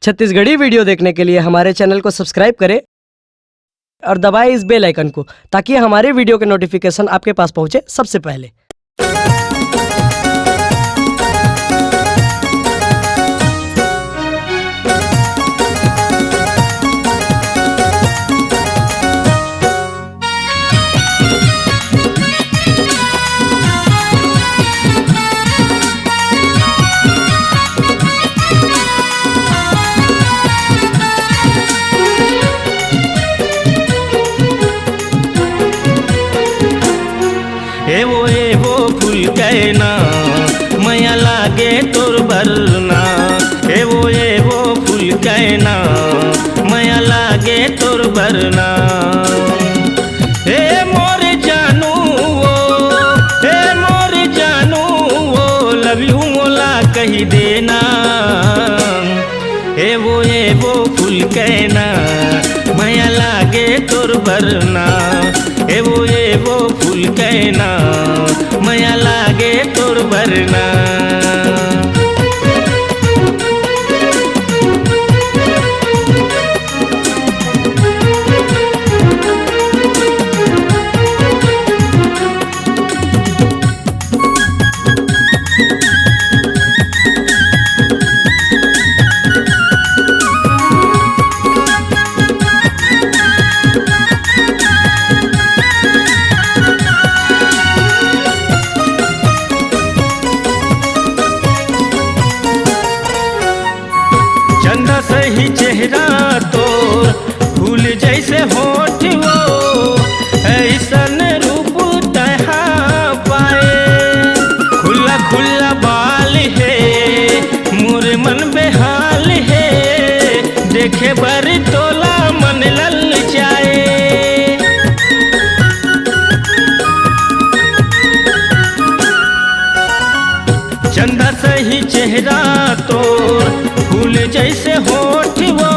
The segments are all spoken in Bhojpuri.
छत्तीसगढ़ी वीडियो देखने के लिए हमारे चैनल को सब्सक्राइब करें और दबाएं इस बेल आइकन को, ताकि हमारे वीडियो के नोटिफिकेशन आपके पास पहुंचे सबसे पहले। एवो फूल कहना मैया लागे तोर बरना। एवो फूल कहना मैया लागे तोर बरना। हे मोर जानू वो लव यू मोला कही देना। एवो फूल कहना मैया लागे तोर बरना। एवो फूल कहना मैया लागे तोर बरना। चंदा सही चेहरा तोर फूल जैसे होठ वो, ऐसन रूप तहा पाए। खुला खुला बाल है मोर मन बेहाल है, देखे बर तोला मन ललचाए। चंदा सही चेहरा तोर फूल जैसे होठ वो,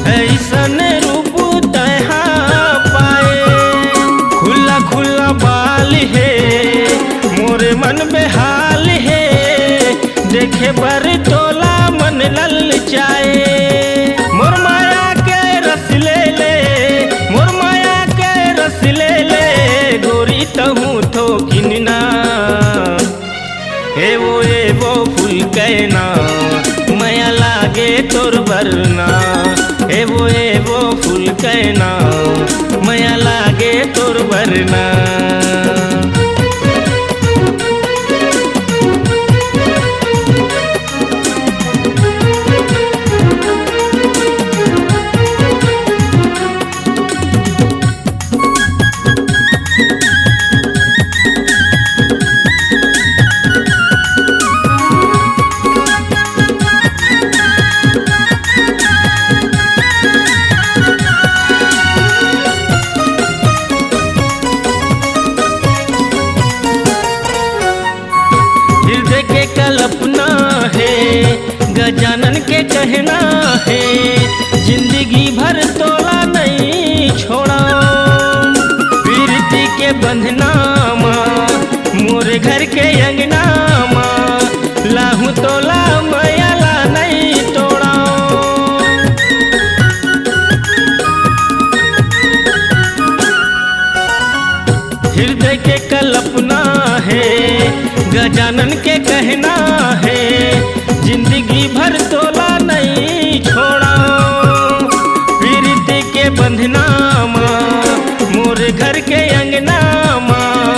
ऐसन रूप तहा पाए। खुला खुला बाल है मोर मन बेहाल है, देखे बर तोला मन ललचाए। मोर माया के रस ले ले, मोर माया के रस ले ले, गोरी तहूँ थोकिना। एवो फूल कहना मैया लागे तोर बरना। एवो फूल कहना मैया लागे तोर बरना। हृदय के कल्पना है गजानन के कहना है, जिंदगी भर तोला नहीं छोड़ा। प्रीति के बंधना माँ मोरे घर के अंगना माँ, लाहू तोला मैया ला नहीं तोड़ा। हृदय के कल्पना है गजानन के कहना है, जिंदगी भर तोला नहीं छोड़ा। प्रीति के बंधना माँ मोरे घर के अंगना माँ,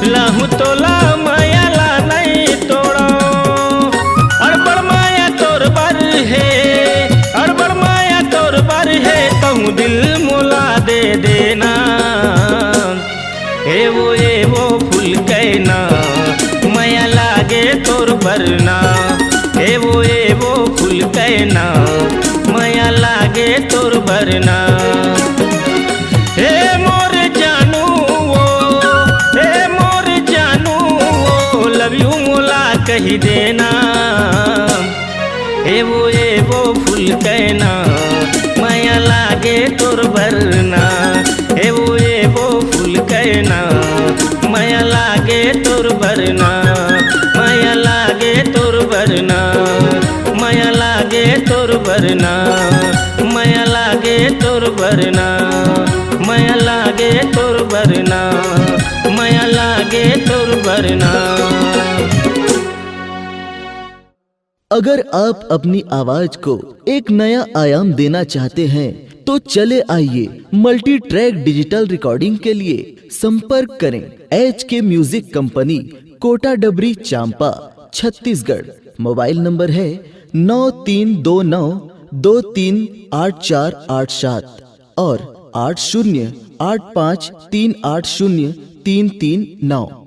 लाहू तोला माया ला नहीं तोड़ा। अड़बड़ माया तोर बर है, अड़बड़ माया तोर बर है, कहूँ दिल मोला दे देना। एवो फूल कहना मैया लागे तोर बरना। एवो फूल कहना मैया लागे तोर बरना। हे मोर जानू वो लव यू मोला कही देना। एवो फूल कहना मैया लागे तोर बरना। एवो फूल कहना मैया लागे तोर बरना। मैया लागे तोर बरना, मैया लागे तोर बरना, माया लागे तोर बरना, माया लागे तोर बरना, माया लागे तोर बरना। अगर आप अपनी आवाज को एक नया आयाम देना चाहते हैं तो चले आइए मल्टी ट्रैक डिजिटल रिकॉर्डिंग के लिए संपर्क करें HK म्यूजिक कंपनी, कोटा डबरी, चांपा, छत्तीसगढ़। मोबाइल नंबर है 9329238487 और 8085380339।